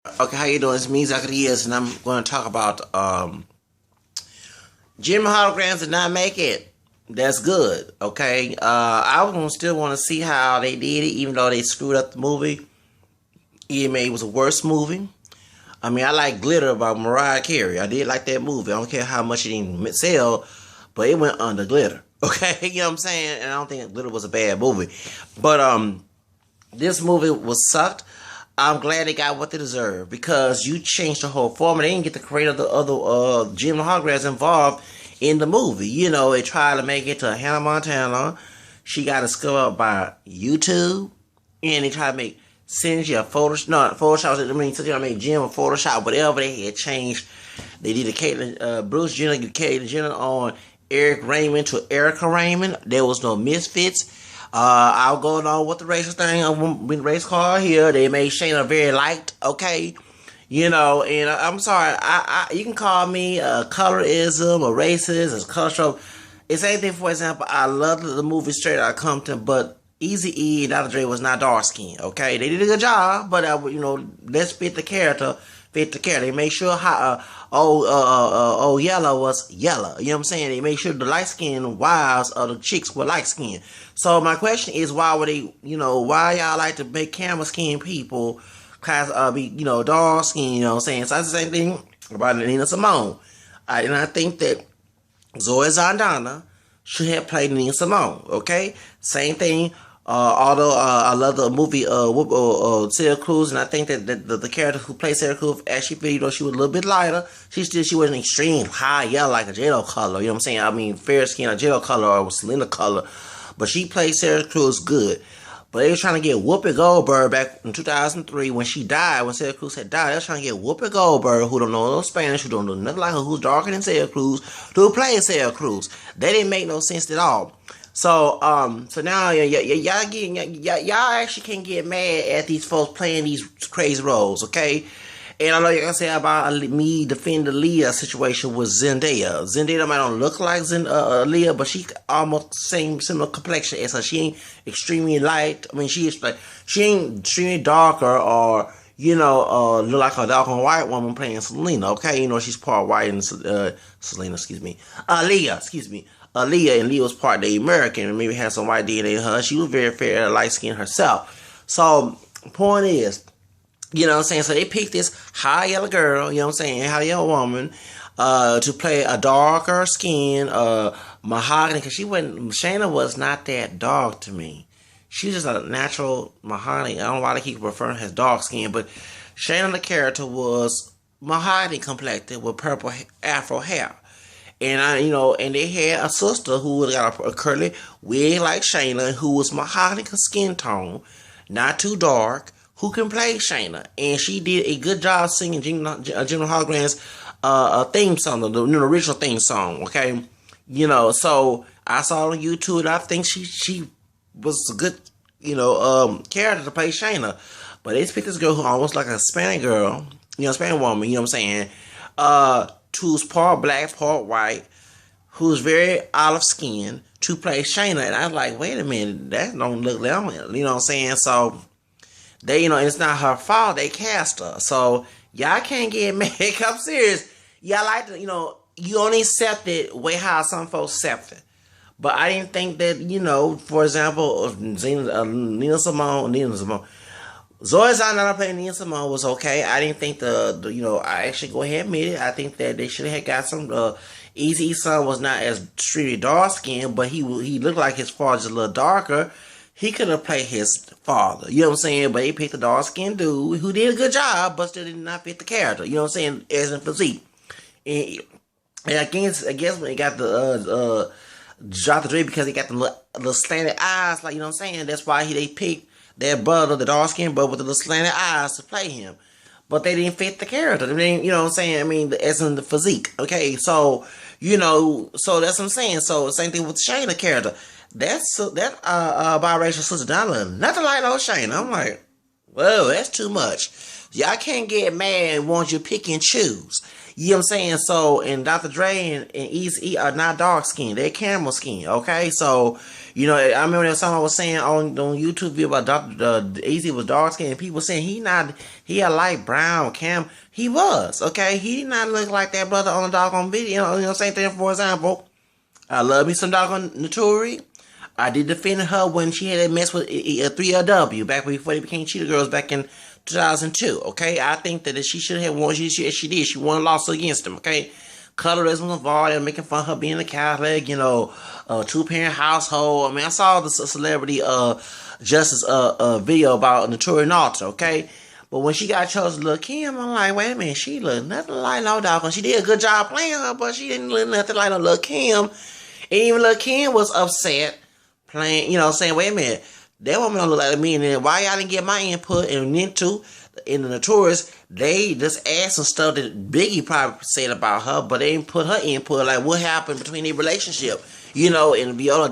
Okay, how you doing? It's me, Zacarias, and I'm going to talk about Jem the Holograms did not make it. That's good, okay? I was gonna still want to see how they did it, even though they screwed up the movie. EMA was a worse movie. I mean, I like Glitter by Mariah Carey. I did like that movie. I don't care how much it didn't sell, but it went under Glitter. Okay, you know what I'm saying? And I don't think Glitter was a bad movie. But this movie was sucked. I'm glad they got what they deserve because you changed the whole formula. They didn't get the creator of the other Jim the Holograms involved in the movie. You know, they tried to make it to Hannah Montana. She got discovered by YouTube, and they tried to make Synergy a Photoshop. No, Photoshop. I mean, they made Jim a Photoshop. Whatever they had changed, they did a Caitlyn, Bruce Jenner, Caitlyn Jenner on Eric Raymond to Erica Raymond. There was no misfits. I'll go along with the racial thing. With the race car here, they made Shayna very liked. Okay, you know, and I'm sorry. You can call me a colorism, a racist, a cultural. It's anything. For example, I love the movie Straight Outta Compton, but Easy E and Dr. Dre was not dark skinned. Okay, they did a good job, but you know, let's fit the character. Fit the character. They made sure how Yellow was yellow. You know what I'm saying? They made sure the light skinned wives of the chicks were light skinned. So my question is, why would they? You know, why y'all like to make camera skin people be dark skin? You know what I'm saying? So that's the same thing about Nina Simone. And I think that Zoe Zandana should have played Nina Simone. Okay, same thing. Although I love the movie Sarah Cruz, and I think that the character who played Sarah Cruz actually, she was a little bit lighter. She wasn't extreme high yellow like a J-Lo color. You know what I'm saying? I mean, fair skin, a J-Lo color or Selena color, but she played Sarah Cruz good. But they were trying to get Whoopi Goldberg back in 2003 when she died, when Sarah Cruz had died. They were trying to get Whoopi Goldberg, who don't know no Spanish, who don't know nothing like her, who's darker than Sarah Cruz, to play Sarah Cruz. That didn't make no sense at all. So now y'all actually can get mad at these folks playing these crazy roles, okay? And I know you're gonna say about me defending the Leah situation with Zendaya. Zendaya might not look like Leah, but she almost similar complexion as her. She ain't extremely light. I mean, she ain't extremely darker or look like a dark and white woman playing Selena. Okay, you know she's part white and Selena, excuse me, Leah, excuse me. Leah, and Leah was part the American and maybe had some white DNA in her. She was very fair, light skinned herself. So, point is, you know what I'm saying? So they picked this high yellow girl, you know what I'm saying, high yellow woman, to play a darker skin, mahogany, because Shayna was not that dark to me. She was just a natural mahogany. I don't know why they keep referring to her as dark skin, but Shayna, the character, was mahogany complected with purple afro hair. And and they had a sister who got a curly wig like Shayna, who was mahogany skin tone, not too dark, who can play Shayna. And she did a good job singing Jim Hologram's theme song, the original theme song, okay? So I saw it on YouTube, and I think she was a good, character to play Shayna. But they picked this girl who almost like a Hispanic girl, Hispanic woman, you know what I'm saying? Who's part black, part white, who's very olive skin to play Shayna. And I was like, wait a minute, that don't look like, you know what I'm saying? So they, and it's not her fault, they cast her. So y'all can't get mad. I'm serious. Y'all like to, you only accept it way how some folks accept it. But I didn't think that, for example, Nina Simone, Zoe Zandana playing Nina Simone was okay. I didn't think I actually go ahead and admit it. I think that they should have got some. Eazy-E's son was not as extremely dark skinned, but he looked like his father, just a little darker. He could have played his father, you know what I'm saying? But he picked a dark skinned dude who did a good job, but still did not fit the character, you know what I'm saying? As in physique. And I guess when he got the Dr. Dre, because he got the little slanted eyes, like, you know what I'm saying? That's why they picked their brother, the dark skinned brother with the little slanted eyes, to play him. But they didn't fit the character. They didn't, you know what I'm saying? I mean, as in the physique. Okay, so, so that's what I'm saying. So, same thing with Shayna character. That biracial sister Donna, nothing like no Shayna. I'm like, whoa, that's too much. Y'all can't get mad and want you to pick and choose. You know what I'm saying? So, and Dr. Dre and Eazy-E are not dark skin. They're camel skin, okay? So, you know, I remember there was something I was saying on YouTube video about Eazy was dark skin, and people saying he had light brown He was, okay? He did not look like that brother on the doggone video. You know, same thing, for example. I love me some doggone Notori. I did defend her when she had that mess with 3LW back before they became Cheetah Girls back in 2002, okay? I think that if she should have won, she did. She won a lawsuit against him, okay? Colorism was involved. They were making fun of her being a Catholic, you know, two-parent household. I mean, I saw the celebrity justice video about Notori and Alter, okay? But when she got chosen to Lil' Kim, I'm like, wait a minute, she looked nothing like no dog. She did a good job playing her, but she didn't look nothing like no Lil' Kim. And even Lil' Kim was upset playing, you know, saying, wait a minute, that woman don't look like me, and then why y'all didn't get my input? And then too, in the Notorious, they just asked some stuff that Biggie probably said about her, but they didn't put her input, like what happened between their relationship, you know. And Viola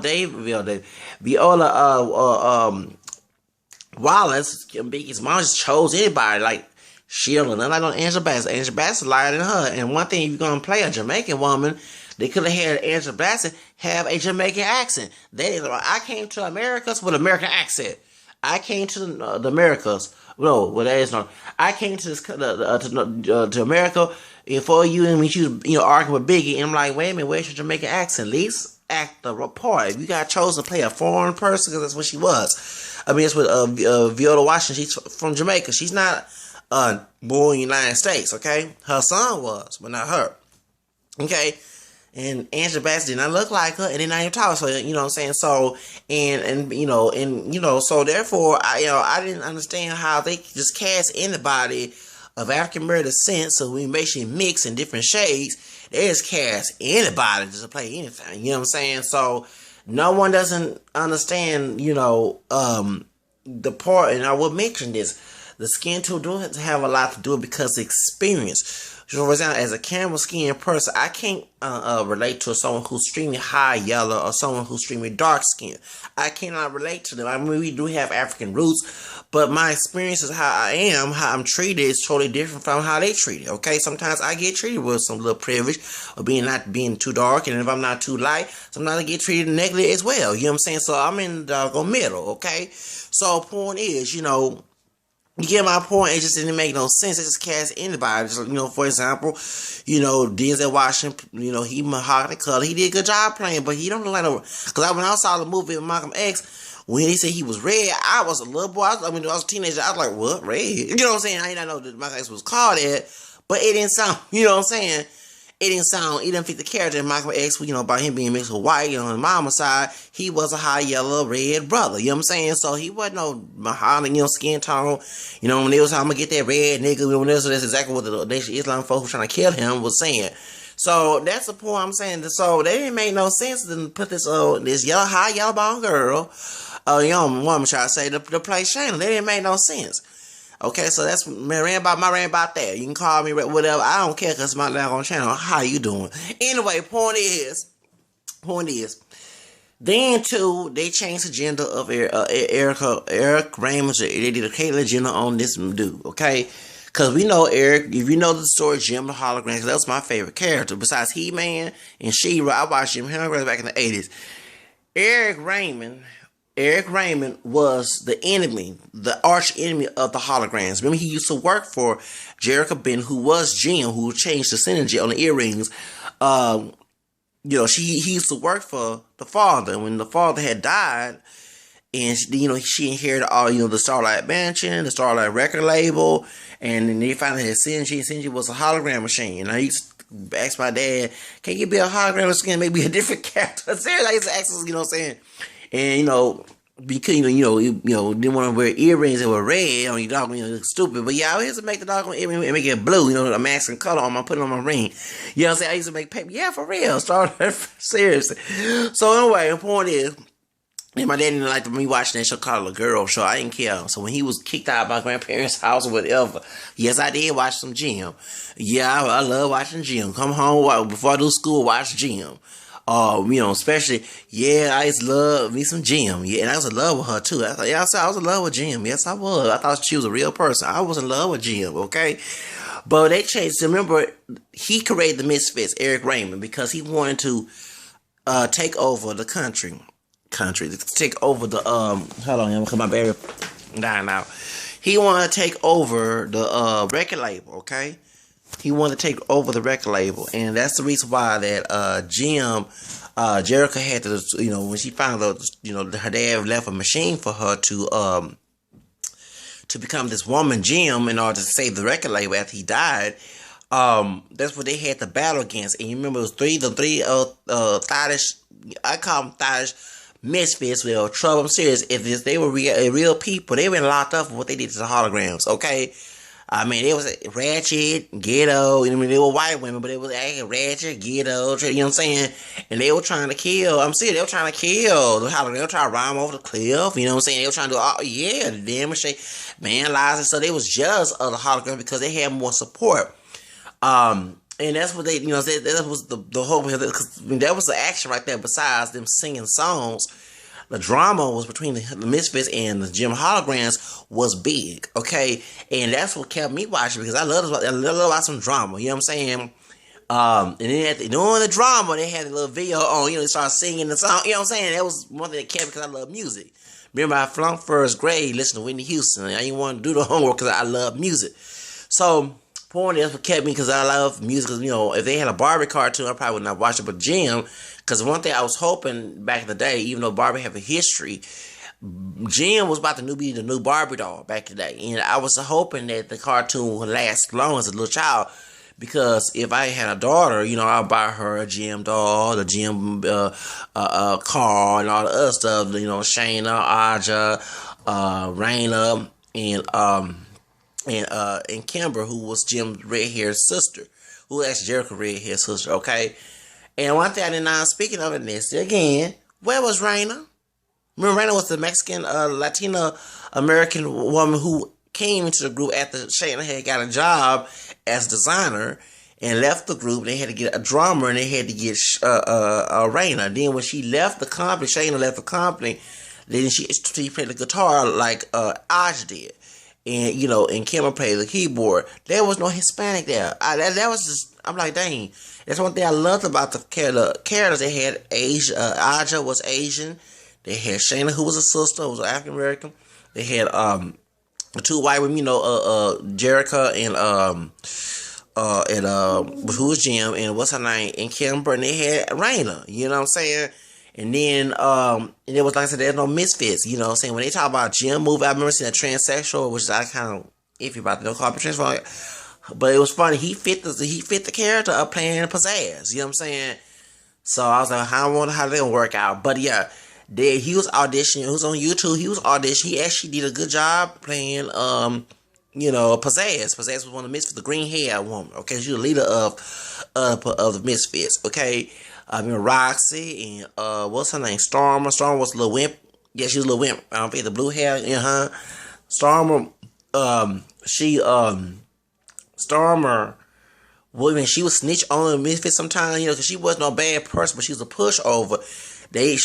Wallace, Biggie's mom, just chose anybody. Like, she don't look nothing like no Angela Bassett. Angela Bassett lied in her. And one thing, if you're gonna play a Jamaican woman, they could have had Angela Bassett have a Jamaican accent. I came to Americas with an American accent. I came to the Americas. No, well, that is not. I came to this to America for you, and when she was, you know, arguing with Biggie, and I'm like, wait a minute, where's your Jamaican accent? At least act the part. If you got chosen to play a foreign person, because that's what she was. I mean, it's with Viola Washington. She's from Jamaica. She's not born in the United States. Okay, her son was, but not her. Okay. And Angela Bassett did not look like her, and did not even talk. So, you know what I'm saying? So, so therefore, I didn't understand how they just cast anybody of African American descent. So we make sure mix in different shades. They just cast anybody just to play anything. You know what I'm saying? So no one doesn't understand, you know, the part. And I will mention this: the skin tone does have a lot to do with because of experience. So, for example, as a camel skin person, I can't relate to someone who's extremely high yellow or someone who's extremely dark skin. I cannot relate to them. I mean, we do have African roots, but my experience is how I am, how I'm treated is totally different from how they treat it. Okay, sometimes I get treated with some little privilege of not being too dark, and if I'm not too light, sometimes I get treated negatively as well. You know what I'm saying? So I'm in the middle. Okay, so point is, you know. You get my point? It just didn't make no sense. It just cast anybody. Just, you know, for example, you know, Denzel Washington, you know, he mahogany color. He did a good job playing, but he don't look like no. Because when I saw the movie with Malcolm X, when he said he was red, I was a little boy. I was a teenager. I was like, what? Red? You know what I'm saying? I didn't know that Malcolm X was called that, but it didn't sound, you know what I'm saying? It didn't fit the character in Malcolm X, you know, about him being mixed with white, you know, on the mama's side, he was a high yellow, red brother, you know what I'm saying? So he wasn't no mahogany, you know, skin tone, you know, when they was, I'm gonna get that red nigga, when that's exactly what the Nation of Islam folks who trying to kill him was saying. So that's the point I'm saying. So they didn't make no sense to put this yellow, high yellow bone girl, young woman, try to say, to play Shayna. They didn't make no sense. Okay, so that's my rant about that. You can call me whatever. I don't care because it's my on channel. How you doing? Anyway, point is, then too, they changed the gender of Eric Raymond. They did a Caitlyn gender on this dude, okay? Because we know Eric, if you know the story, Jem the Holograms, that was my favorite character. Besides He-Man and She-Ra, I watched Jem the Holograms back in the 80s. Eric Raymond was the enemy, the arch enemy of the holograms. Remember, he used to work for Jerica Ben, who was Jim, who changed the synergy on the earrings. You know, he used to work for the father. When the father had died, and you know, she inherited all, you know, the Starlight Mansion, the Starlight record label, and then they finally had Synergy. Synergy was a hologram machine. And I used to ask my dad, "Can you be a hologram machine? Maybe a different character?" Seriously, I used to ask him, you know what I'm saying? And, you know, because, didn't want to wear earrings that were red on your dog, you know, stupid. But yeah, I used to make the dog earring and make it blue, you know, a mask and color on my, put it on my ring. You know what I'm saying? I used to make paper. Yeah, for real. Seriously. So anyway, the point is, and my dad didn't like me watching that show called The Girl Show. I didn't care. So when he was kicked out of my grandparents' house or whatever, yes, I did watch some Jim. Yeah, I love watching Jim. Come home before I do school, watch Jim. Especially, yeah, I used to love me some Jem. Yeah, and I was in love with her too. I was in love with Jem. Yes, I was. I thought she was a real person. I was in love with Jem, okay? But they changed. Remember, he created the Misfits, Eric Raymond, because he wanted to take over the country. Take over the, hold on, I'm gonna my baby down now. He wanted to take over the record label, okay? He wanted to take over the record label, and that's the reason why that Jericho had to, when she found out, her dad left a machine for her to become this woman, Jem, in order to save the record label after he died. That's what they had to battle against. And you remember it was the three thottish, I call them thottish misfits with trouble. I'm serious. If they were real people, they were locked up for what they did to the holograms, okay? I mean, it was ratchet, ghetto. I mean, they were white women, but it was acting ratchet, ghetto. You know what I'm saying? And they were trying to kill. I'm serious. They were trying to kill the hologram. They were trying to ride them over the cliff. You know what I'm saying? They were trying to do, the demonstrate, man, lies. And so they was jealous of the hologram because they had more support. And that's what they, that was the whole, because that was the action right there. Besides them singing songs, the drama was between the Misfits and the Jem Holograms was big, okay? And that's what kept me watching, because I love some drama, you know what I'm saying? And then during the drama, they had a little video on, they started singing the song, you know what I'm saying? That was one thing that kept me, because I love music. Remember, I flunked first grade listening to Whitney Houston. I didn't want to do the homework because I love music. So, point is what kept me, because I love music. Because, if they had a Barbie cartoon, I probably would not watch it. But Jem, because one thing I was hoping back in the day, even though Barbie have a history, Jem was about to be the new Barbie doll back in the day. And I was hoping that the cartoon would last long as a little child. Because if I had a daughter, I'll buy her a Jem doll, the Jem car, and all the other stuff. Shayna, Aja, Raina, and Kimber, who was Jem's red-haired sister, who was actually Jericho's red-haired sister, okay? And one thing I did not, speaking of it, this again, where was Raina? Remember, Raina was the Mexican, Latina American woman who came into the group after Shayna had got a job as designer and left the group. They had to get a drummer, and they had to get Raina. Then when she left the company, Shayna left the company, then she played the guitar like Aj did. And, and Kimber played the keyboard. There was no Hispanic there. That was just, I'm like, dang. That's one thing I loved about the characters. They had Aja was Asian. They had Shayna, who was a sister, who was African American. They had the two white women, Jericho and who was Jem, and what's her name, and Kimber, and they had Raina. You know what I'm saying? And then, and it was like I said, there's no misfits, you know what I'm saying? When they talk about Jem movie, I remember seeing a transsexual, which I kind of iffy about the call transsexual. But it was funny. He fit the character of playing pizzazz, you know what I'm saying? So I was like, I wonder how they're gonna work out. But yeah, he was auditioning. It was on YouTube. He was auditioning. He actually did a good job playing, Pizzazz. Pizzazz was one of the Misfits, the green hair woman. Okay, she's the leader of the Misfits. Okay. Roxy and what's her name? Stormer. Stormer was a little wimp. Yeah, she was a little wimp. I don't think the blue hair. Stormer. Stormer. Well, I mean, she was snitch on the Misfits sometimes. Because she wasn't no bad person, but she was a pushover.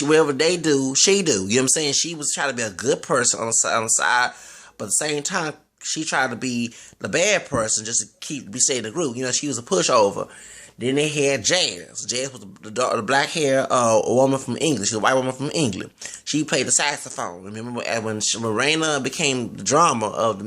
Whatever they do, she do. You know what I'm saying? She was trying to be a good person on the side, but at the same time, she tried to be the bad person just to be staying in the group. She was a pushover. Then they had Jazz. Jazz was the black hair woman from England. She was a white woman from England. She played the saxophone. Remember when Raina became the drama of the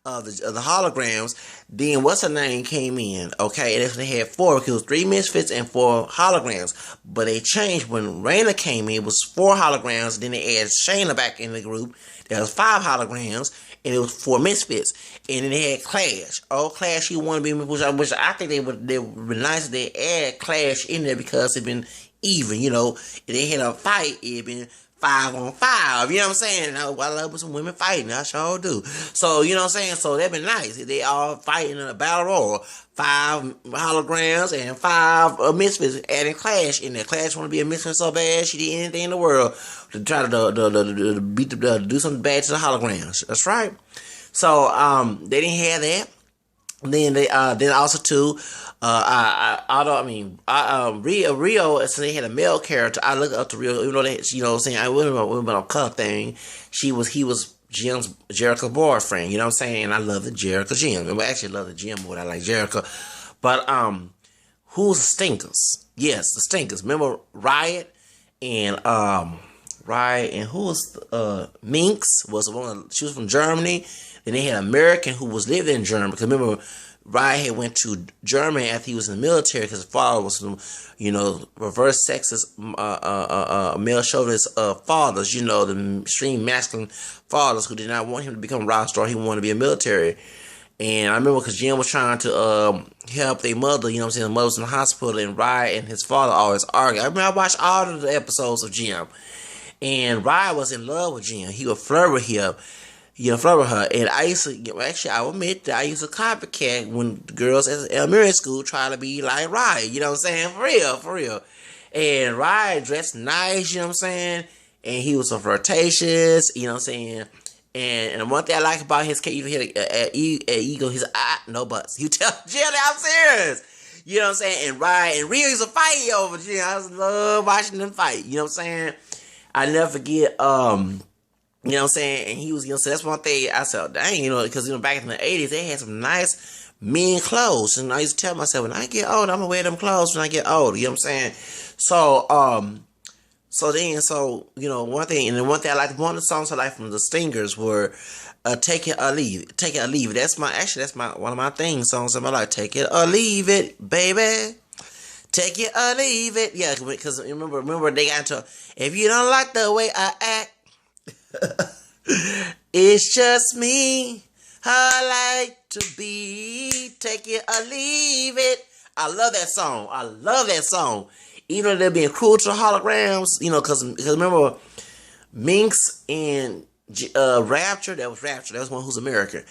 the holograms, then what's her name came in, okay, and they had four, because it was 3 misfits and 4 holograms, but they changed when Raina came in. It was 4 holograms, then they added Shayna back in the group. There was 5 holograms, and it was 4 misfits, and then they had Clash. Clash, he wanted to be, which I think they would be nice if they add Clash in there, because it'd been even, if they had a fight, it'd been 5 on 5, you know what I'm saying? I love some women fighting, I sure do. So, you know what I'm saying? So that'd be nice. They all fighting in a battle royal. 5 holograms and 5 misfits, adding Clash in there. Clash want to be a misfit so bad, she did anything in the world to try to do something bad to the holograms. That's right. So, they didn't have that. Then then also too, although I mean, Rio, so they had a male character. I look up to Rio, even though they, you know, what I'm saying I wasn't a color thing. He was Jericho's boyfriend. You know what I'm saying? And I love the Jericho Jim. I actually love the Jim more than I like Jericho. But who's the Stinkers? Yes, the Stinkers. Remember Riot and Riot and who was Minx was one. She was from Germany. Then they had an American who was living in Germany. Because remember, Ryan had went to Germany after he was in the military because his father was from, you know, reverse sexist, male chauvinist fathers. You know, the extreme masculine fathers who did not want him to become a rock star. He wanted to be a military. And I remember because Jim was trying to help their mother. You know what I'm saying? The mother was in the hospital, and Ryan and his father always argued. I remember I watched all of the episodes of Jim. And Ryan was in love with Jim. He would flirt with him. Flirt with her. And I used to, actually, I will admit that I used to copycat when the girls at elementary school try to be like Ryan. You know what I'm saying? For real, for real. And Ryan dressed nice, you know what I'm saying? And he was so flirtatious, you know what I'm saying? And one thing I like about his case, you hit an ego, he's no buts. You tell Jim, I'm serious. You know what I'm saying? And Ryan and Rio used to fight over Jim. I just love watching them fight. You know what I'm saying? I never forget, you know what I'm saying? And he was, you know, so that's one thing I said, dang, you know, because, you know, back in the 80s, they had some nice men clothes. And I used to tell myself, when I get old, I'm going to wear them clothes when I get old. You know what I'm saying? So, you know, one thing I liked, one of the songs I liked from the Stingers were, Take It or Leave It. Take It or Leave It. That's one of my theme songs in my life. Take It or Leave It, baby. Take it or leave it. Yeah, because remember they got into, if you don't like the way I act, it's just me. I like to be. Take it or leave it. I love that song. I love that song. Even though they're being cruel to the holograms, you know, because remember, Minx and Rapture, that was one who's American.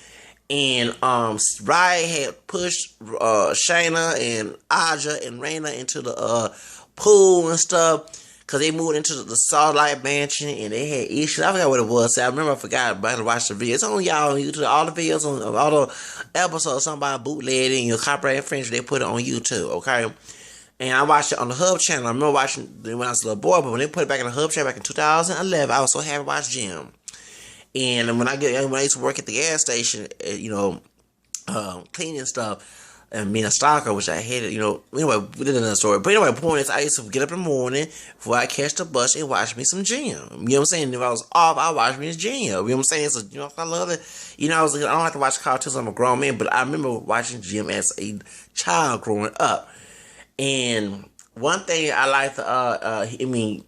And Riot had pushed Shayna and Aja and Raina into the pool and stuff. Because they moved into the Starlight Mansion and they had issues. I forgot what it was. I forgot, but I had to watch the video. It's on y'all on YouTube. All the videos, on all the episodes, somebody bootlegging, you know, copyright infringement, they put it on YouTube, okay? And I watched it on the Hub channel. I remember watching it when I was a little boy, but when they put it back in the Hub channel back in 2011, I was so happy to watch Jim. And when I used to work at the gas station, you know, cleaning stuff, and being a stalker, which I hated, you know. Anyway, we did another story. But anyway, the point is, I used to get up in the morning before I catch the bus and watch me some Jim. You know what I'm saying? If I was off, I'd watch me some Jim. You know what I'm saying? So, you know, I love it. You know, I don't have to watch cartoons. I'm a grown man, but I remember watching Jim as a child growing up. And one thing I like to, even,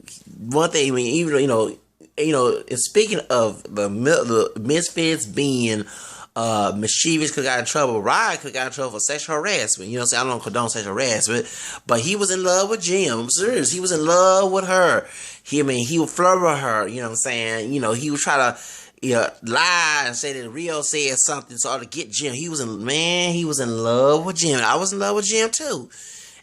you know, and speaking of the Misfits being mischievous, could got in trouble. Ryan could got in trouble for sexual harassment. You know what I'm saying? I don't condone sexual harassment, but he was in love with Jim. I'm serious. He was in love with her. He would flirt with her. You know what I'm saying? You know, he would try to, you know, lie and say that Rio said something so to get Jim. He was in love with Jim. I was in love with Jim too.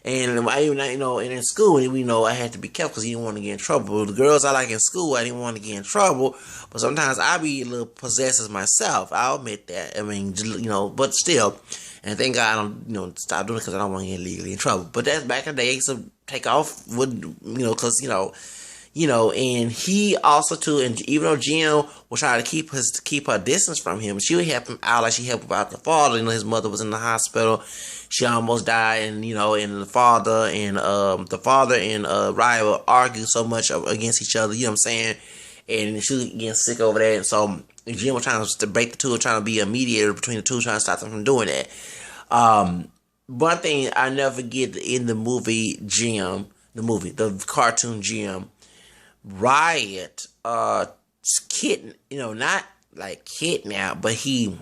And I, you know, and in school, you know, I had to be careful because you didn't want to get in trouble. The girls I like in school, I didn't want to get in trouble. But sometimes I be a little possessive myself. I'll admit that. I mean, you know, but still. And thank God I don't, you know, stop doing it because I don't want to get legally in trouble. But that's back in the day. I used to take off with, you know, because, you know, and he also too, and even though Jim was trying to keep her distance from him, she would help him out like she helped out the father. You know, his mother was in the hospital. She almost died, and you know, and the father and Ryan would argue so much against each other. You know what I'm saying? And she was getting sick over that. And so Jim was trying to break the two, trying to be a mediator between the two, trying to stop them from doing that. One thing I never forget in the movie Jim, the cartoon Jim, Riot, not like kidnapped, but he,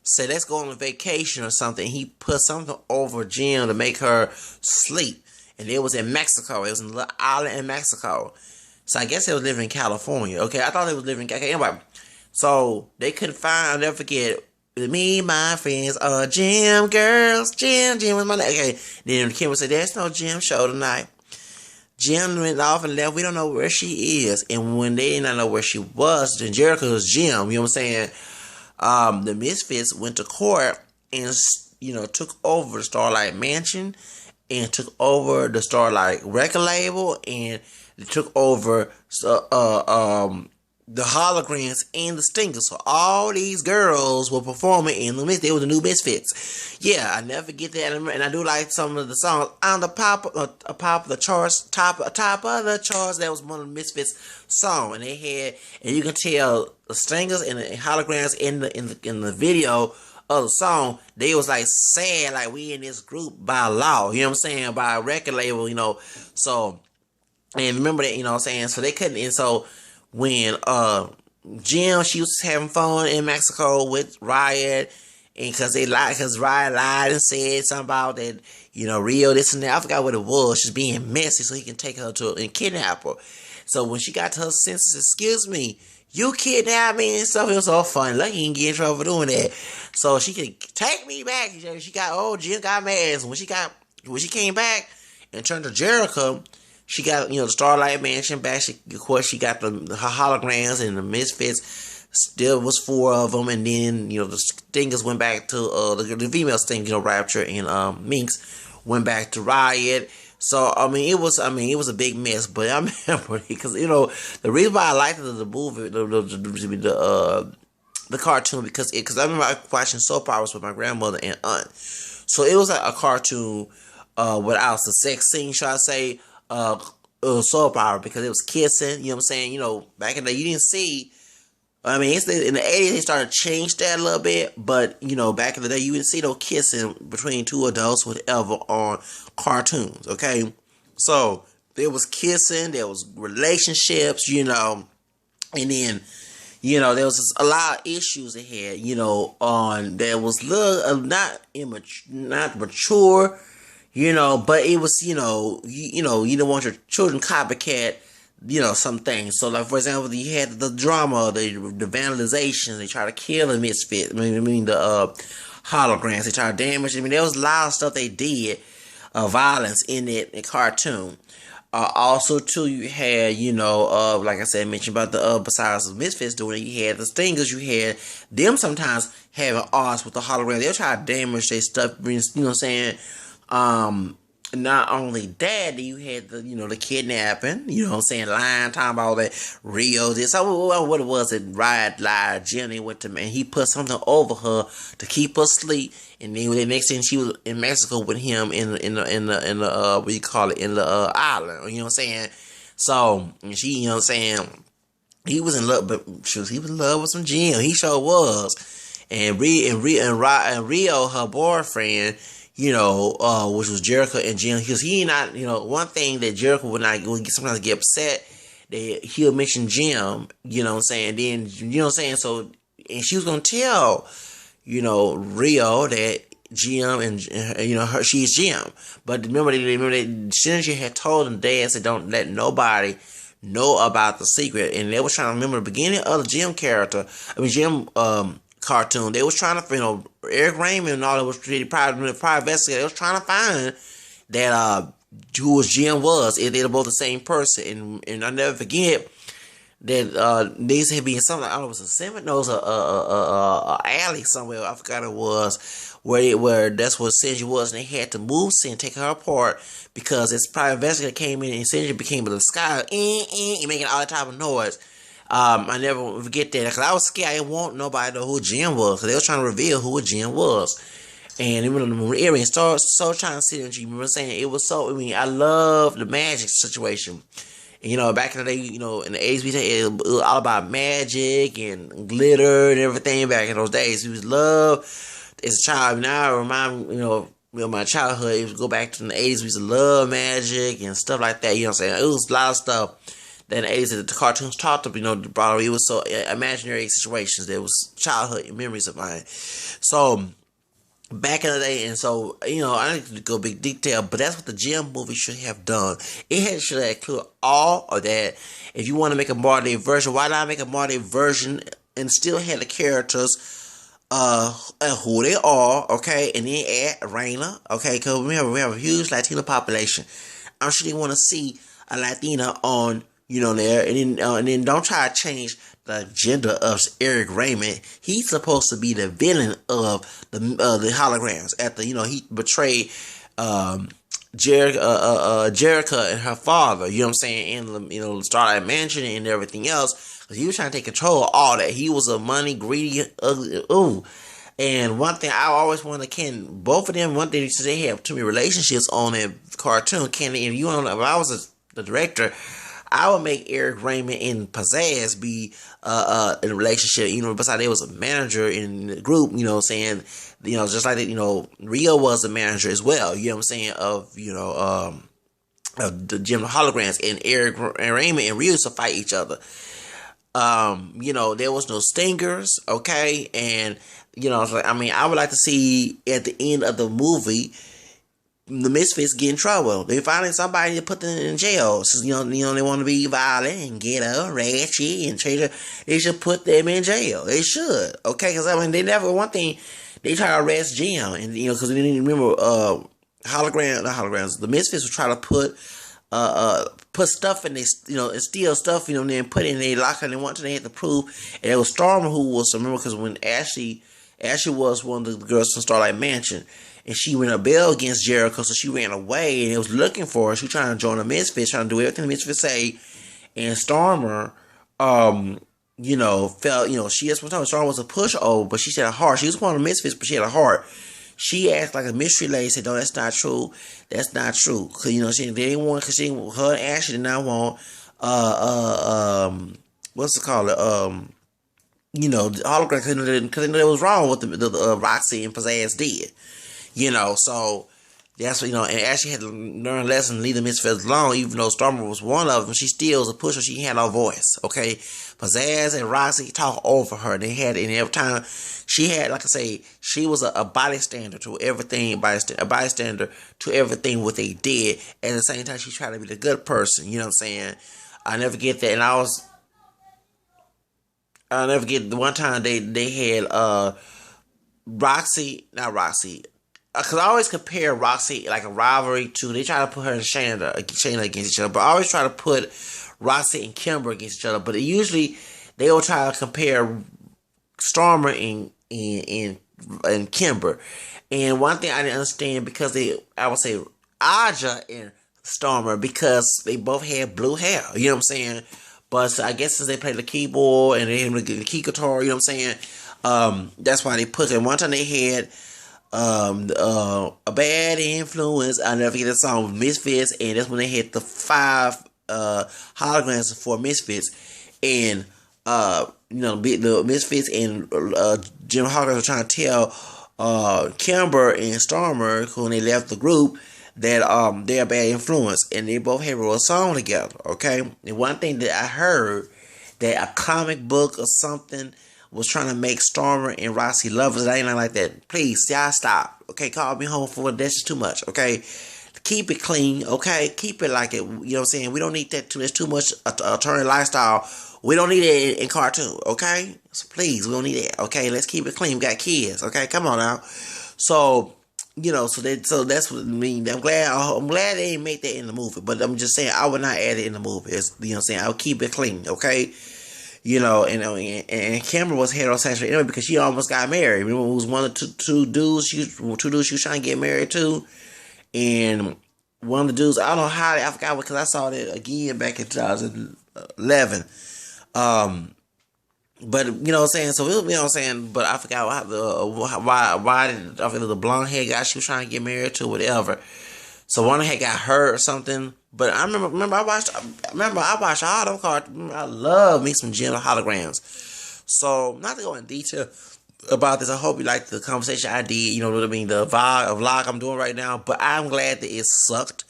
said, let's go on a vacation or something. He put something over Jim to make her sleep. And it was in Mexico. It was in a little island in Mexico. So I guess they was living in California. Okay, I thought they was living in anyway. So they couldn't find, I'll never forget, me, my friends are Jim girls. Jim was my name. Okay, then Kim said, there's no Jim show tonight. Jim went off and left. We don't know where she is. And when they did not know where she was, then Jericho was Jim. You know what I'm saying? the Misfits went to court and took over the Starlight Mansion and took over the Starlight record label and they took over the Holograms and the Stingers. So all these girls were performing in the Misfits. They were the new Misfits. Yeah, I never forget that, and I do like some of the songs on the pop of the charts. Top of the charts. That was one of the Misfits song, and they had, and you can tell the Stingers and the Holograms in the video of the song, they was like sad, like we in this group by law. You know what I'm saying? By a record label. So. And remember that, what I'm saying? So they couldn't, and so when Jem, she was having fun in Mexico with Riot, and because Riot lied and said something about that, Rio, this and that. I forgot what it was. She's being messy so he can take her to and kidnap her. So when she got to her senses, excuse me, you kidnapped me and stuff. It was so fun. Lucky he didn't get in trouble for doing that. So she could take me back. Jem got mad. So when she came back and turned to Jericho, she got, the Starlight Mansion back. Of course, she got her Holograms and the Misfits. Still was 4 of them. And then, the Stingers went back to, the female Stingers, Rapture and Minx went back to Riot. So, it was a big mess. But I remember, because, the reason why I liked the movie, the cartoon, because I remember watching soap operas with my grandmother and aunt. So, it was like a cartoon without the sex scene, shall I say, soap opera, because it was kissing, you know what I'm saying? Back in the day, you didn't see, in the 80s, they started to change that a little bit, but, back in the day, you didn't see no kissing between two adults, whatever, on cartoons, okay? So, there was kissing, there was relationships, and then, there was just a lot of issues they had, there was not mature, but it was, you don't want your children copycat, some things. So, like, for example, you had the drama, the vandalization, they try to kill the Misfits, the Holograms, they try to damage, there was a lot of stuff they did, violence in that cartoon. Also, too, you had, like I said, mentioned about the, besides the Misfits doing it, you had the Stingers, you had them sometimes having odds with the Holograms. They'll try to damage their stuff, you know what I'm saying? Not only that, you had the, the kidnapping, lying, talking about that Rio, this, what it was, that Riot lied, Jenny went to, and he put something over her to keep her asleep, and then the next thing she was in Mexico with him in the what you call it, in the island, you know what I'm saying? So, and she, you know what I'm saying, he was in love, but he was in love with some Jem, he sure was, and Rio, her boyfriend, which was Jericho and Jem, because he not, one thing that Jericho would sometimes get upset, that he'll mention Jem, you know what I'm saying, then, you know what I'm saying, so, and she was going to tell, Rio that Jem and, she's Jem, but remember that Synergy had told him, Dad said, don't let nobody know about the secret, and they was trying to remember the beginning of the Jem cartoon. They was trying to, Eric Raymond and all that was private investigator. They was trying to find that who Jem was, if they're both the same person. And I'll never forget that these had been something. I don't know, it was a cemetery, no, it was a alley somewhere. I forgot it was where that's what Synergy was, and they had to move Synergy, take her apart, because this private investigator came in and Synergy became the sky, making all that type of noise. I never forget that, because I was scared. I didn't want nobody to know who Jem was, because they were trying to reveal who Jem was. And remember the area started so trying to see Synergy. Remember saying it was so. I love the magic situation. And, back in the day, in the 80s, it was all about magic and glitter and everything. Back in those days, we was love as a child. Now I remind my childhood. It would go back to the 80s. We used to love magic and stuff like that. You know what I'm saying? It was a lot of stuff that in the 80s that the cartoons talked about, it was so imaginary situations. There was childhood memories of mine. So, back in the day, and so, I need to go big detail, but that's what the Jem movie should have done. It should have included all of that. If you want to make a modern day version, why not make a modern day version and still have the characters, who they are, okay, and then add Raina, okay, because we have a huge Latino population. I'm sure they want to see a Latina on, there, and then don't try to change the gender of Eric Raymond. He's supposed to be the villain of the holograms. After he betrayed Jerica and her father. You know what I'm saying? In the Starlight Mansion and everything else. Cause he was trying to take control of all that. He was a money greedy, ugly. Ooh. And one thing I always wanted to both of them, one thing they have too many relationships on that cartoon. If I was the director, I would make Eric Raymond and Pizzazz be in a relationship. Besides they was a manager in the group. You know what I'm saying? Just like that. Rio was a manager as well. You know what I'm saying? Of the Jem the Holograms, and Eric Raymond and Rio used to fight each other. There was no stingers. Okay, and I would like to see at the end of the movie the Misfits get in trouble. They finding somebody to put them in jail. So, they want to be violent and ghetto, ratchet, and change it. They should put them in jail. They should. Okay, because they never, one thing, they try to arrest Jim, and because they didn't remember the Misfits would try to put stuff in they and steal stuff, and then put it in their locker, and they had to prove. And it was Stormer who was, remember, because when Ashley was one of the girls from Starlight Mansion, and she went a bell against Jericho, so she ran away, and it was looking for her. She was trying to join the Misfits, trying to do everything the Misfits say, and Stormer, felt, she just was told Stormer was a pushover, but she had a heart. She was one of the Misfits, but she had a heart. She asked like a mystery lady, said, "No, that's not true. That's not true." Cause they didn't want, cause her and Ashley did not want, what's it called? The hologram, cause they knew it was wrong what the Roxy and Pizzazz did. So that's what, and Ashley had to learn a lesson, leave the Misfits alone, even though Stormer was one of them. She still was a pusher. She had no voice. Okay, Pizzazz and Roxy talk over her. They had, and every time she had, like I say, she was a bystander to everything, a bystander to everything what they did. At the same time, she tried to be the good person. You know what I'm saying? I never get that, and I'll never get the one time they had not Roxy. Because I always compare Roxy like a rivalry to, they try to put her and Shayna against each other, but I always try to put Roxy and Kimber against each other. But usually they will try to compare Stormer and Kimber. And one thing I didn't understand, because I would say Aja and Stormer, because they both had blue hair. You know what I'm saying? But I guess since they played the keyboard and they had the key guitar, you know what I'm saying? That's why they put it. One time they had a bad influence. I'll never forget that song with Misfits, and that's when they had the 5 holograms for Misfits, and the Misfits and Jim Holograms were trying to tell Kimber and Stormer, when they left the group, that they're a bad influence, and they both had a song together. Okay, and one thing that I heard, that a comic book or something was trying to make Stormer and Roxy lovers. I ain't like that. Please, y'all stop. Okay, call me home for that's just too much. Okay, keep it clean. Okay, keep it like it. You know what I'm saying? We don't need that too. There's too much attorney lifestyle. We don't need it in cartoon. Okay, so please, we don't need that. Okay, let's keep it clean. We got kids. Okay, come on now. So so that's what I mean. I'm glad they didn't make that in the movie. But I'm just saying, I would not add it in the movie. You know what I'm saying? I would keep it clean. Okay. And Kimber was heterosexual anyway, because she almost got married. Remember, it was one of two dudes she was trying to get married to, and one of the dudes, I don't know how, I forgot, because I saw that again back in 2011. But you know what I'm saying. So you know what I'm saying. But I forgot why did the blonde hair guy she was trying to get married to, whatever. So one had got hurt or something. But I remember I watched all them cards. I love me some Jem the Holograms. So not to go in detail about this, I hope you liked the conversation I did. You know what I mean, the vlog I'm doing right now. But I'm glad that it sucked.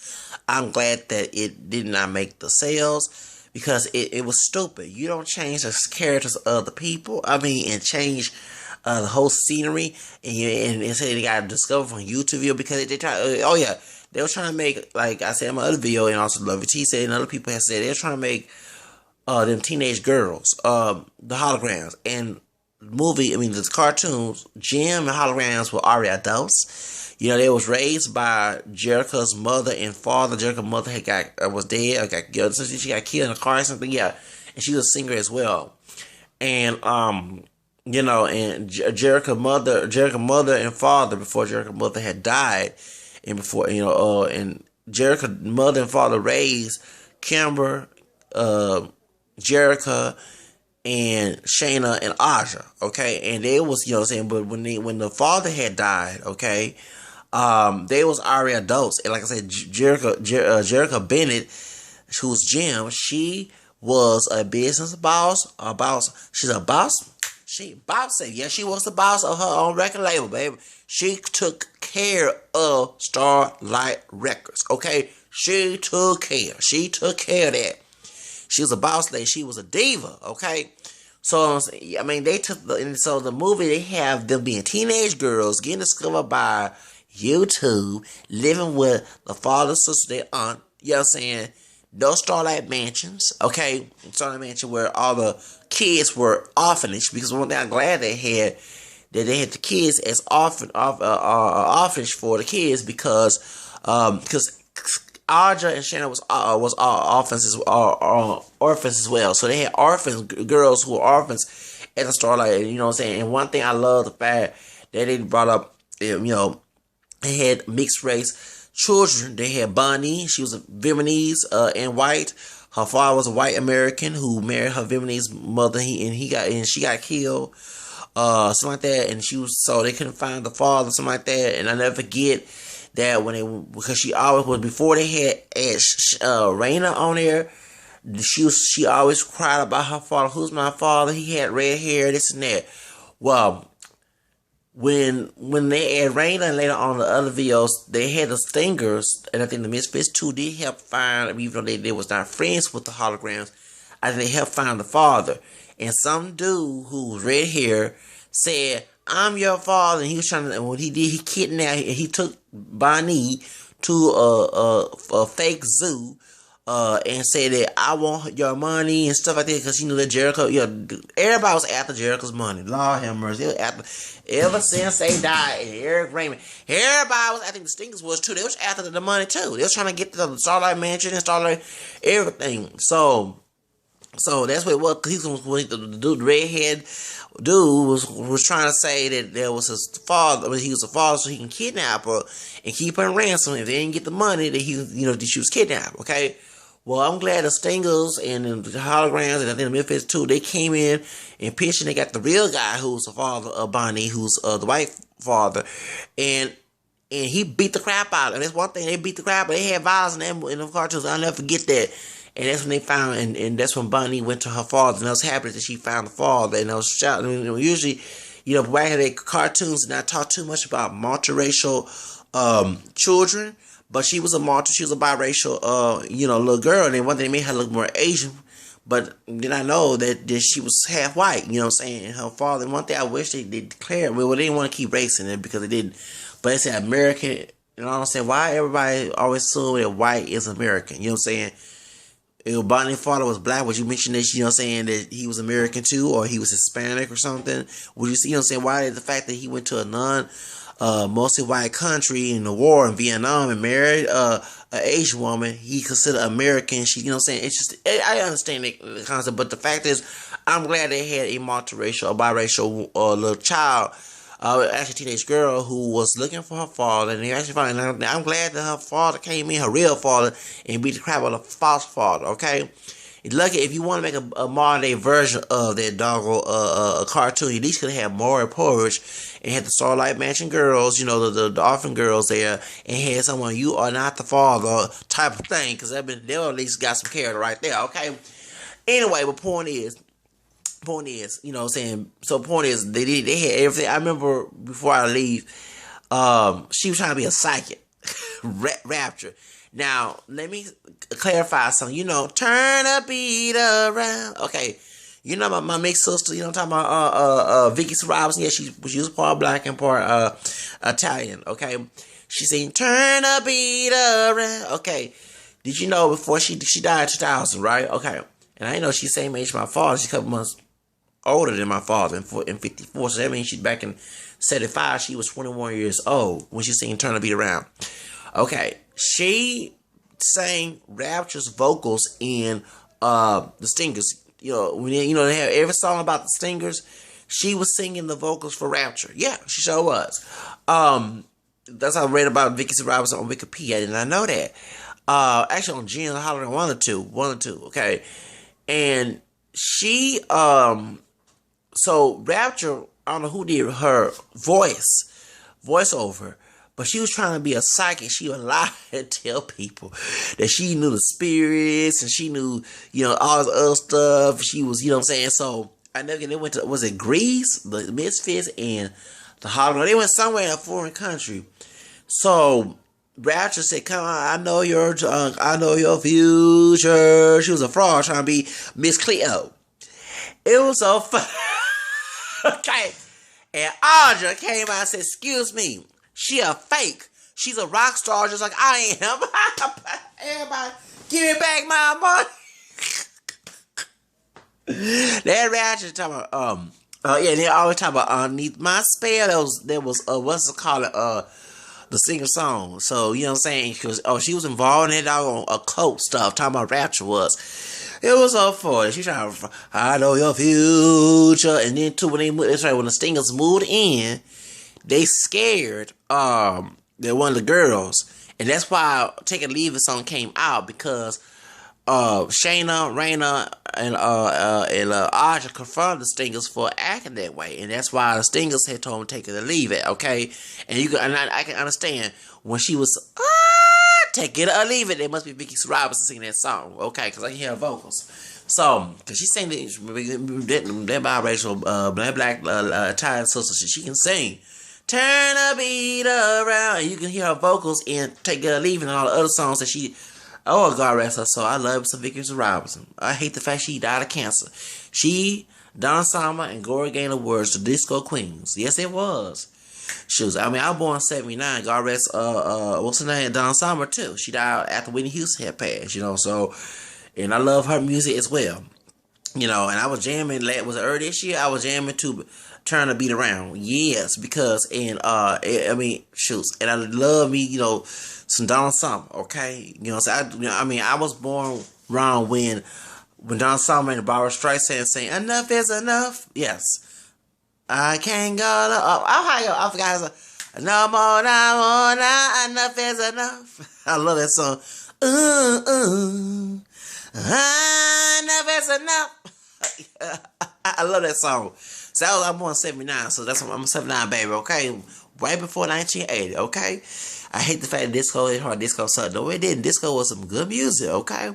I'm glad that it did not make the sales, because it was stupid. You don't change the characters of the people. I mean, and change the whole scenery, and say they got to discover from YouTube video, because they try. They were trying to make, like I said in my other video, and also Lovey T said, and other people have said, they were trying to make them teenage girls, the holograms. And the cartoons, Jem and holograms were already adults. They was raised by Jericho's mother and father. Jericho's mother was dead, or she got killed in a car or something, and she was a singer as well. And Jericho mother and father, before Jericho mother had died, and before and Jericho mother and father raised Kimber, Jericho, and Shayna and Aja, okay, and they was, but when the father had died, okay, they was already adults, and like I said, Jericho Bennett, who's Jim, she was a business boss, she's a boss, yeah, she was the boss of her own record label, baby. She took care of Starlight Records, okay, she took care of that. She was a boss lady. She was a diva. Okay, so I mean, so the movie, they have them being teenage girls getting discovered by YouTube, living with the father, sister, their aunt. You know what I'm saying? Those Starlight Mansions. Okay, Starlight Mansion where all the kids were orphanage, because one thing I'm glad they had, that they had the kids as orphanage for the kids, because Audra and Shannon was orphans as well. So they had girls who were orphans at the Starlight. You know what I'm saying? And one thing I love, the fact that they brought up, they had mixed race children. They had Bonnie. She was a Vietnamese and white. Her father was a white American who married her Vietnamese mother. She got killed. Something like that. And so they couldn't find the father, something like that. And I never forget that because she always was, before they had Raina on there, she always cried about her father. Who's my father? He had red hair, this and that. Well, when they had Raina, and later on the other videos, they had the Stingers, and I think the Misfits too did help find, even though they was not friends with the Holograms, I think they helped find the father. And some dude who was red hair said, "I'm your father." And he was trying to, and what he did, he kidnapped, he took Bonnie to a fake zoo, and said that, "I want your money," and stuff like that, because that Jericho, everybody was after Jericho's money. Lord have mercy. They was after, ever since they died, and Eric Raymond, everybody was, I think the Stingers was too, they was after the money too. They was trying to get to the Starlight Mansion and Starlight everything. So that's what it was. The dude, the redhead dude, was trying to say that there was his father. He was a father, so he can kidnap her and keep her in ransom. If they didn't get the money, that that she was kidnapped. Okay. Well, I'm glad the Stingers and the Holograms, and I think the Memphis too, they came in and pitched, and they got the real guy who's the father of Bonnie, who's the white father, and he beat the crap out of her. And that's one thing, they beat the crap, but they had violence in the cartoons. I'll never forget that. And that's when they found, and that's when Bonnie went to her father, and I was happy that she found the father, and I was shocked. I mean, usually, back in the cartoons, and I talk too much about multiracial children, but she was a biracial, little girl, and then one thing, they made her look more Asian, but then I know that she was half white, you know what I'm saying, and her father, and one thing I wish they declared, well, they didn't want to keep race in it, because they didn't, but they said American, and I don't say why everybody always assume that white is American, you know what I'm saying. If Bonnie's father was black, would you mention that, saying that he was American too, or he was Hispanic or something? Would you see, saying, why the fact that he went to a mostly white country in the war in Vietnam and married an Asian woman, he considered American? She, saying, it's just, I understand the concept, but the fact is, I'm glad they had a multiracial, a biracial little child, actually teenage girl, who was looking for her father, and they actually found, and I'm glad that her father came in, her real father, and beat the crap out of the false father. Okay, lucky if you want to make a modern day version of that doggo cartoon, you at least could have Maury Porridge and had the Starlight Mansion girls, the orphan girls there, and had someone, "You are not the father" type of thing, because they'll at least got some character right there. Okay, anyway, but point is, what I'm saying? So point is, they had everything. I remember before I leave, she was trying to be a psychic, Rapture. Now, let me clarify something. Turn a beat around. Okay, my mixed sister. I'm talking about Vicky Robinson. Yeah, she was part black and part Italian. Okay, she sang "Turn a beat around." Okay, did you know before she died in 2000, right? Okay, and I know she's the same age as my father. She's a couple months older than my father in 54, so that means she's back in 75. She was 21 years old when she sang "Turn the Beat Around." Okay, she sang Rapture's vocals in the Stingers. when they have every song about the Stingers, she was singing the vocals for Rapture. Yeah, she sure was. That's how I read about Vicky Robinson on Wikipedia. I did not know that. Actually on Jem the Holograms, one or two. Okay, and she so Rapture, I don't know who did her voiceover, but she was trying to be a psychic. She would lie and tell people that she knew the spirits and she knew, all this other stuff. She was, what I'm saying? So I never, they went to, was it Greece, the Misfits, and the Hologram? They went somewhere in a foreign country. So Rapture said, "Come on, I know your future." She was a fraud trying to be Miss Cleo. It was so fun. Okay. And Audra came out and said, "Excuse me, she a fake. She's a rock star just like I am." Everybody, give me back my money. That Rapture talking about, they always talk about underneath my spell. There was what's it called, the singer song. So, you know what I'm saying? She was involved in it all on occult stuff, talking about Rapture was. It was so funny. She trying to, I know your future. And then too, when the Stingers moved in, they scared one of the girls. And that's why Take It or Leave It song came out, because Shayna, Raina, and Audra confronted the Stingers for acting that way, and that's why the Stingers had told them take it or leave it. Okay, and I can understand when she was take it or leave it. It must be Vicky Robinson singing that song. Okay, because I can hear her vocals. So, because she sang that biracial black Italian sister, she can sing. Turn the beat around, and you can hear her vocals in Take It or Leave It and all the other songs that she. Oh, God rest her soul. I love some Vicky Robinson. I hate the fact she died of cancer. She, Donna Summer, and Gloria Gaynor was the disco queens. Yes, it was. I was born in 79. God rest, what's her name? Donna Summer, too. She died after Whitney Houston had passed, so, and I love her music as well. And I was jamming, was it early this year? I was jamming to Turn the Beat Around. Yes, because, and, and I love me, some Donna Summer, okay? So I was born around when Donna Summer and Barbara Streisand saying, "Enough is enough." Yes. I can't go up. I forgot. No more, enough is enough. I love that song. Enough is enough. I love that song. So I'm born in 79, so I'm a 79 baby, okay? Right before 1980, okay? I hate the fact that disco is hard. Disco sucked. No, it didn't. Disco was some good music, okay?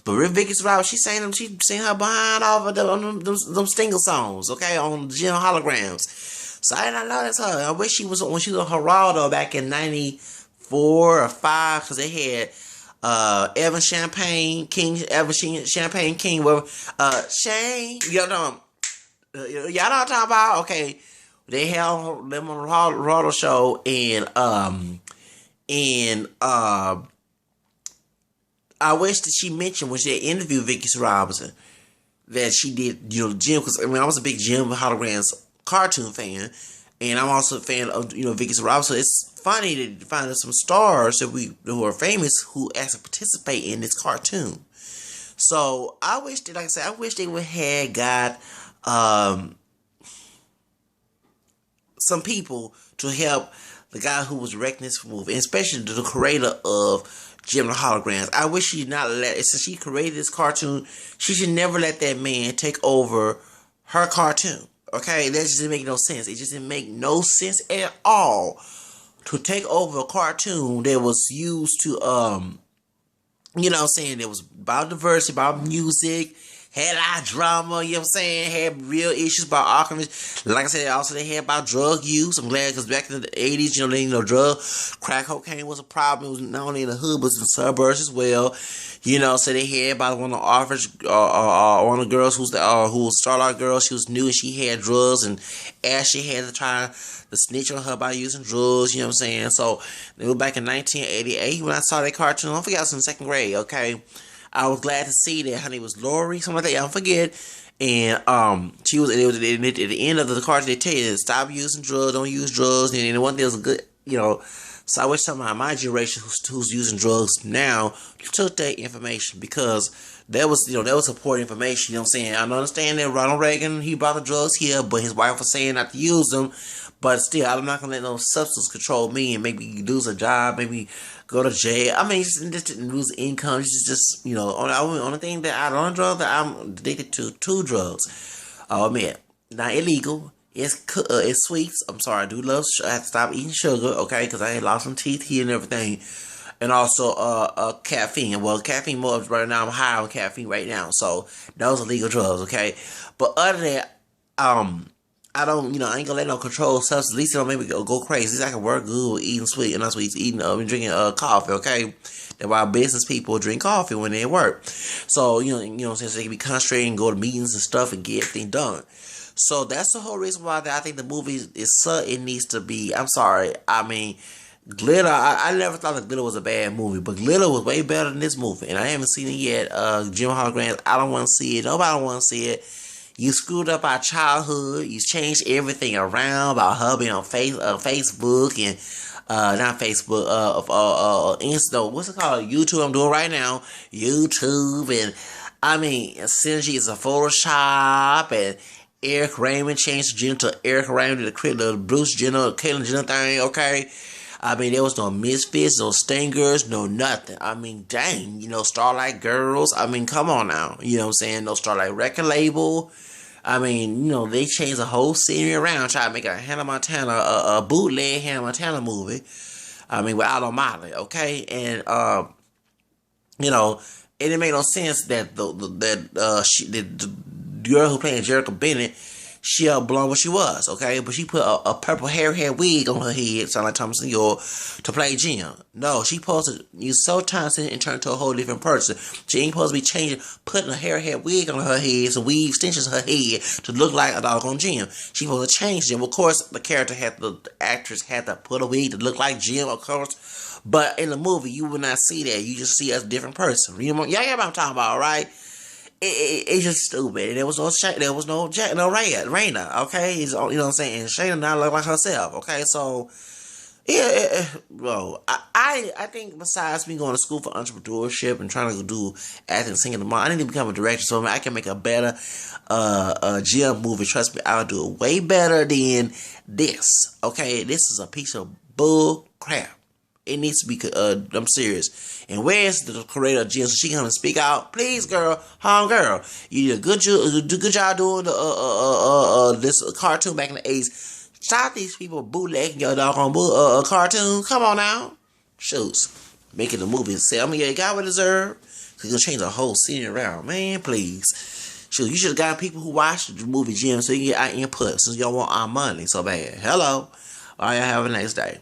But Rick Vicky Robinson, she sang her behind off of them Stinger songs, okay, on Jem Holograms. So I did not know that's her. I wish she was when she was on Geraldo back in 94 or 5, because they had Evan Champagne King, where Shane, y'all know what I'm talking about? Okay, they held them on the Geraldo show, and I wish that she mentioned when she interviewed Vicky Robinson that she did, Jem, because I was a big Jem Holograms cartoon fan, and I'm also a fan of, Vicky Robinson. So it's funny to find some stars who are famous who actually participate in this cartoon. So I wish that, like I said, I wish they would have got some people to help the guy who was directing this movie, and especially the creator of Jem the Holograms. I wish she not since she created this cartoon, she should never let that man take over her cartoon. Okay, that just didn't make no sense. It just didn't make no sense at all to take over a cartoon that was used to, it was about diversity, about music, had a lot of drama, had real issues about alchemists. Like I said, also they had about drug use. I'm glad, because back in the 80s, crack cocaine was a problem. It was not only in the hood, but in the suburbs as well. So they had about one of the orphans, one of the girls who was the Starlight girl. She was new and she had drugs, and Ashley had to try to snitch on her by using drugs, So it was back in 1988 when I saw that cartoon. I forget, I was in 2nd grade, okay? I was glad to see that her name was Lori, something like that. I don't forget. And she was. At the end of the cartoon, they tell you stop using drugs, don't use drugs. And the one thing was good, So I wish some of my generation who's using drugs now took that information, because that was, that was important information. You know what I'm saying? I understand that Ronald Reagan, he brought the drugs here, but his wife was saying not to use them. But still, I'm not gonna let no substance control me and make me lose a job, maybe go to jail. I mean, just lose income. Just only thing that I don't drugs that I'm addicted to two drugs. I'll admit, not illegal. It's sweets. I'm sorry, I do love. I have to stop eating sugar, okay? Because I had lost some teeth here and everything. And also caffeine. Well, caffeine more right now. I'm high on caffeine right now, so those are legal drugs, okay? But other than that, I don't, I ain't gonna let no controlled substance. At least it don't make me go crazy. At least I can work good with eating sweet and not sweets, eating and drinking coffee, okay? That's why business people drink coffee when they at work. So since they can be concentrated and go to meetings and stuff and get everything done. So that's the whole reason why I think the movie is it needs to be. I'm sorry, I mean. Glitter, I never thought that Glitter was a bad movie, but Glitter was way better than this movie, and I haven't seen it yet. Jem Holograms, I don't want to see it. Nobody want to see it. You screwed up our childhood. You changed everything around about her being on Facebook and not Facebook, Insta. What's it called? YouTube. I'm doing right now. YouTube, and I mean, Synergy is a Photoshop, and Eric Raymond changed Jenner to Eric Raymond to create the Bruce Jenner, Caitlyn Jenner thing. Okay. I mean, there was no misfits, no stingers, no nothing. I mean, dang, Starlight Girls. I mean, come on now. You know what I'm saying? No Starlight record label. I mean, they changed the whole scenery around, trying to make a Hannah Montana, a bootleg Hannah Montana movie. I mean, with Aldo Molly, okay? And, it didn't make no sense that the girl who played Jerica Bennett, she blonde what she was, okay? But she put a purple hair wig on her head, sound like Thomas York, to play Jim. No, she supposed to use so talented and turn into a whole different person. She ain't supposed to be changing, putting a hair wig on her head, some weave extensions on her head to look like a doggone Jim. She supposed to change Jim. Of course, the actress had to put a wig to look like Jim, of course. But in the movie, you will not see that. You just see a different person. Y'all get what I'm talking about, right? It's just stupid. There was no Raina, okay? You know what I'm saying? And Shayna not look like herself, okay? So, yeah, bro. I think besides me going to school for entrepreneurship and trying to do acting, singing, I need to become a director so I can make a better Jim movie. Trust me, I'll do it way better than this, okay? This is a piece of bull crap. It needs to be, I'm serious. And where's the creator of Jim so she can come and speak out? Please, girl, girl. You did a good job doing this cartoon back in the 80s. Stop these people bootlegging your doggone cartoon. Come on now. Shoots. Making the movie and say, you got what deserve. Cause you're gonna change the whole scene around. Man, please. Shoot, you should have got people who watched the movie Jim so you can get our input since y'all want our money so bad. Hello. All right, have a nice day.